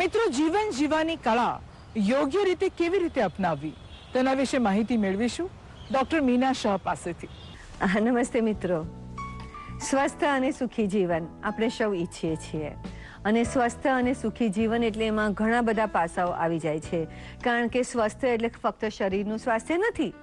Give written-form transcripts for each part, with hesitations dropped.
મિત્રો, જીવન જીવવાની કળા યોગ્ય રીતે કેવી રીતે અપનાવવી તેના વિશે માહિતી મેળવીશું ડોક્ટર મીના શાહ પાસેથી. નમસ્તે મિત્રો. સ્વસ્થ અને સુખી જીવન આપણે સૌ ઈચ્છીએ છીએ અને સ્વસ્થ અને સુખી જીવન એટલે એમાં ઘણા બધા પાસાઓ આવી જાય છે. કારણ કે સ્વસ્થ એટલે ફક્ત શરીરનું સ્વાસ્થ્ય નથી.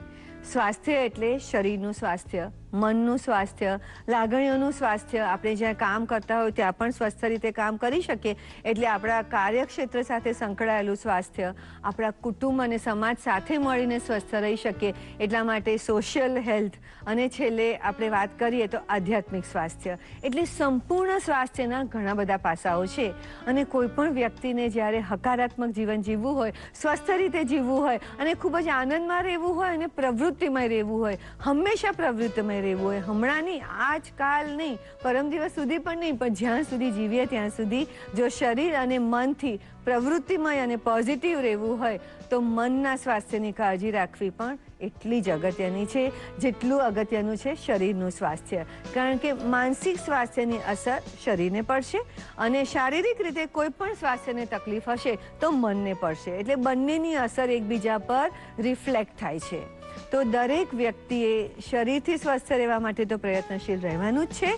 સ્વાસ્થ્ય એટલે શરીરનું સ્વાસ્થ્ય, મનનું સ્વાસ્થ્ય, લાગણીઓનું સ્વાસ્થ્ય. આપણે જ્યાં કામ કરતા હોય ત્યાં પણ સ્વસ્થ રીતે કામ કરી શકીએ એટલે આપણા કાર્યક્ષેત્ર સાથે સંકળાયેલું સ્વાસ્થ્ય, આપણા કુટુંબ અને સમાજ સાથે મળીને સ્વસ્થ રહી શકીએ એટલા માટે સોશિયલ હેલ્થ, અને છેલ્લે આપણે વાત કરીએ તો આધ્યાત્મિક સ્વાસ્થ્ય. એટલે સંપૂર્ણ સ્વાસ્થ્યના ઘણા બધા પાસાઓ છે અને કોઈ પણ વ્યક્તિને જ્યારે હકારાત્મક જીવન જીવવું હોય, સ્વસ્થ રીતે જીવવું હોય અને ખૂબ જ આનંદમાં રહેવું હોય અને પ્રવૃત્તિમય રહેવું હોય, હંમેશા પ્રવૃત્તિમય રહેવું હોય, હમણાં નહીં, આજકાલ નહીં, પરમ દિવસ સુધી પણ નહીં, પણ જ્યાં સુધી જીવીએ ત્યાં સુધી જો શરીર અને મનથી પ્રવૃત્તિમય અને પોઝિટિવ રહેવું હોય તો મનના સ્વાસ્થ્યની કાળજી રાખવી પણ એટલી જ અગત્યની છે જેટલું અગત્યનું છે શરીરનું સ્વાસ્થ્ય. કારણ કે માનસિક સ્વાસ્થ્યની અસર શરીરને પડશે અને શારીરિક રીતે કોઈ પણ સ્વાસ્થ્યને તકલીફ હશે તો મનને પડશે. એટલે બંનેની અસર એકબીજા પર રિફ્લેક્ટ થાય છે. તો દરેક વ્યક્તિએ શરીરથી સ્વસ્થ રહેવા માટે તો પ્રયત્નશીલ રહેવાનું જ છે,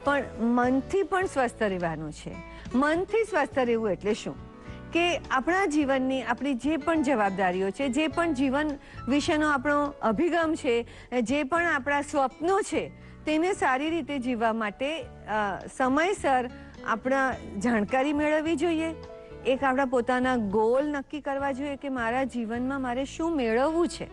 પણ મનથી પણ સ્વસ્થ રહેવાનું છે. મનથી સ્વસ્થ રહેવું એટલે શું કે આપણા જીવનની આપણી જે પણ જવાબદારીઓ છે, જે પણ જીવન વિશેનો આપણો અભિગમ છે, જે પણ આપણા સ્વપ્નો છે, તેને સારી રીતે જીવવા માટે સમયસર આપણા જાણકારી મેળવવી જોઈએ. એક આપણા પોતાના ગોલ નક્કી કરવા જોઈએ કે મારા જીવનમાં મારે શું મેળવવું છે,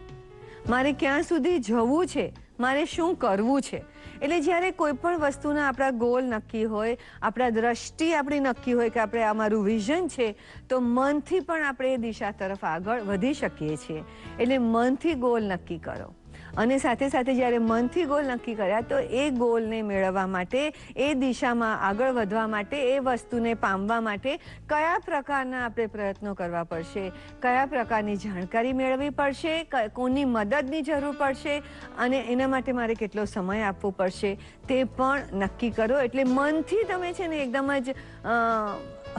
મારે ક્યાં સુધી જવું છે, મારે શું કરવું છે. એટલે જ્યારે કોઈ પણ વસ્તુના આપણા ગોલ નક્કી હોય, આપણા દ્રષ્ટિ આપણી નક્કી હોય કે આપણે આ મારું વિઝન છે, તો મનથી પણ આપણે એ દિશા તરફ આગળ વધી શકીએ છીએ. એટલે મનથી ગોલ નક્કી કરો અને સાથે સાથે જ્યારે મનથી ગોલ નક્કી કર્યા તો એ ગોલને મેળવવા માટે, એ દિશામાં આગળ વધવા માટે, એ વસ્તુને પામવા માટે કયા પ્રકારના આપણે પ્રયત્નો કરવા પડશે, કયા પ્રકારની જાણકારી મેળવવી પડશે, કોની મદદની જરૂર પડશે અને એના માટે મારે કેટલો સમય આપવો પડશે તે પણ નક્કી કરો. એટલે મનથી તમે છે ને એકદમ જ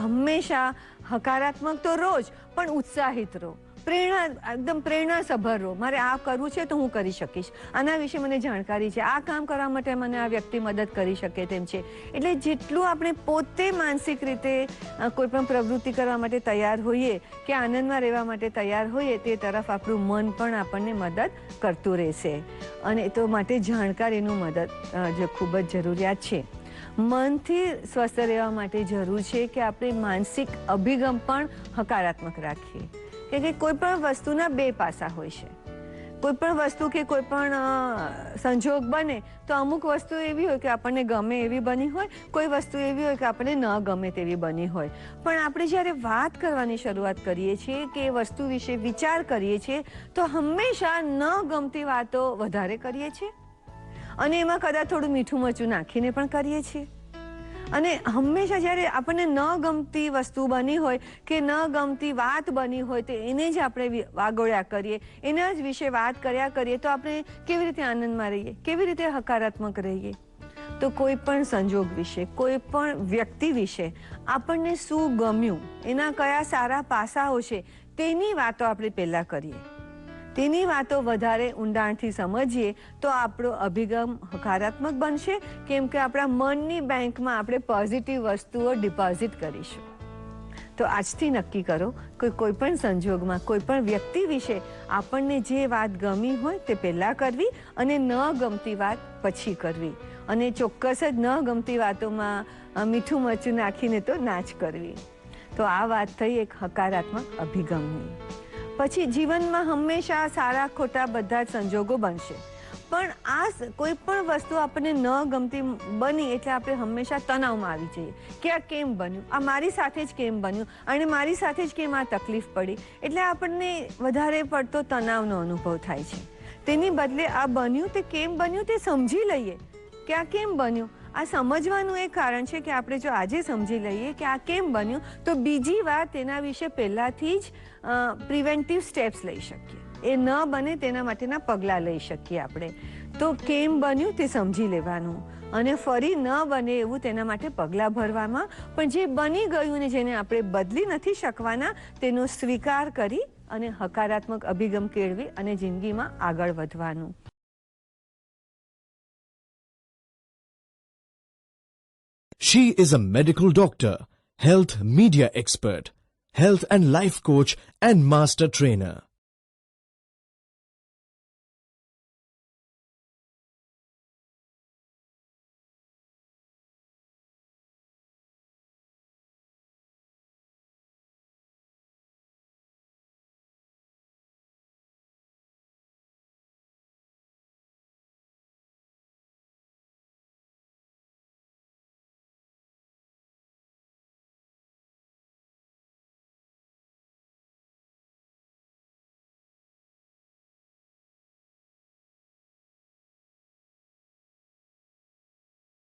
હંમેશા હકારાત્મક તો રહો જ, પણ ઉત્સાહિત રહો, એકદમ પ્રેરણાસભર રહો. મારે આ કરવું છે તો હું કરી શકીશ, આના વિશે મને જાણકારી છે, આ કામ કરવા માટે મને આ વ્યક્તિ મદદ કરી શકે તેમ છે. એટલે જેટલું આપણે પોતે માનસિક રીતે કોઈ પણ પ્રવૃત્તિ કરવા માટે તૈયાર હોઈએ કે આનંદમાં રહેવા માટે તૈયાર હોઈએ તે તરફ આપણું મન પણ આપણને મદદ કરતું રહેશે. અને તો માટે જાણકારીનું મદદ જે ખૂબ જ જરૂરિયાત છે. મનથી સ્વસ્થ રહેવા માટે જરૂર છે કે આપણે માનસિક અભિગમ પણ હકારાત્મક રાખીએ. કે કોઈ પણ વસ્તુના બે પાસા હોય છે. કોઈ પણ વસ્તુ કે કોઈ પણ સંજોગ બને તો અમુક વસ્તુ એવી હોય કે આપણને ગમે એવી બની હોય, કોઈ વસ્તુ એવી હોય કે આપણને ન ગમે તેવી બની હોય. પણ આપણે જ્યારે વાત કરવાની શરૂઆત કરીએ છીએ કે એ વસ્તુ વિશે વિચાર કરીએ છીએ તો હંમેશા ન ગમતી વાતો વધારે કરીએ છીએ અને એમાં કદાચ થોડું મીઠું મરચું નાખીને પણ કરીએ છીએ. અને હંમેશા જ્યારે આપણને ન ગમતી વસ્તુ બની હોય કે ન ગમતી વાત બની હોય તો એને જ આપણે વાગોળ્યા કરીએ, એના જ વિશે વાત કર્યા કરીએ તો આપણે કેવી રીતે આનંદમાં રહીએ, કેવી રીતે હકારાત્મક રહીએ. તો કોઈ પણ સંજોગ વિશે, કોઈ પણ વ્યક્તિ વિશે આપણને શું ગમ્યું, એના કયા સારા પાસાઓ છે તેની વાતો આપણે પહેલાં કરીએ. તેની વાતો વધારે ઊંડાણથી સમજીએ તો આપણો અભિગમ હકારાત્મક બનશે, કેમ કે આપણા મનની બેંકમાં આપણે પોઝિટિવ વસ્તુઓ ડિપોઝિટ કરીશું. તો આજથી નક્કી કરો કે કોઈ પણ સંજોગમાં કોઈ પણ વ્યક્તિ વિશે આપણને જે વાત ગમી હોય તે પહેલાં કરવી અને ન ગમતી વાત પછી કરવી. અને ચોક્કસ જ ન ગમતી વાતોમાં મીઠું મરચું નાખીને તો ના જ કરવી. તો આ વાત થઈ એક હકારાત્મક અભિગમની. પછી જીવનમાં હંમેશા સારા ખોટા બધા જ સંજોગો બનશે, પણ આ કોઈ પણ વસ્તુ આપણને ન ગમતી બની એટલે આપણે હંમેશા તણાવમાં આવી જઈએ કે આ કેમ બન્યું, આ મારી સાથે જ કેમ બન્યું અને મારી સાથે જ કેમ આ તકલીફ પડી. એટલે આપણને વધારે પડતો તણાવનો અનુભવ થાય છે. તેની બદલે આ બન્યું તે કેમ બન્યું તે સમજી લઈએ કે આ કેમ બન્યું. આ સમજવાનું એક કારણ છે કે આપણે જો આજે સમજી લઈએ કે આ કેમ બન્યું તો બીજી વાર તેના વિશે પહેલાંથી જ પ્રિવેન્ટિવ સ્ટેપ્સ લઈ શકીએ. એ ન બને તેના માટેના પગલાં લઈ શકીએ આપણે. તો કેમ બન્યું તે સમજી લેવાનું અને ફરી ન બને એવું તેના માટે પગલાં ભરવામાં, પણ જે બની ગયું ને જેને આપણે બદલી નથી શકવાના તેનો સ્વીકાર કરી અને હકારાત્મક અભિગમ કેળવી અને જિંદગીમાં આગળ વધવાનું. She is a medical doctor, health media expert, health and life coach and master trainer.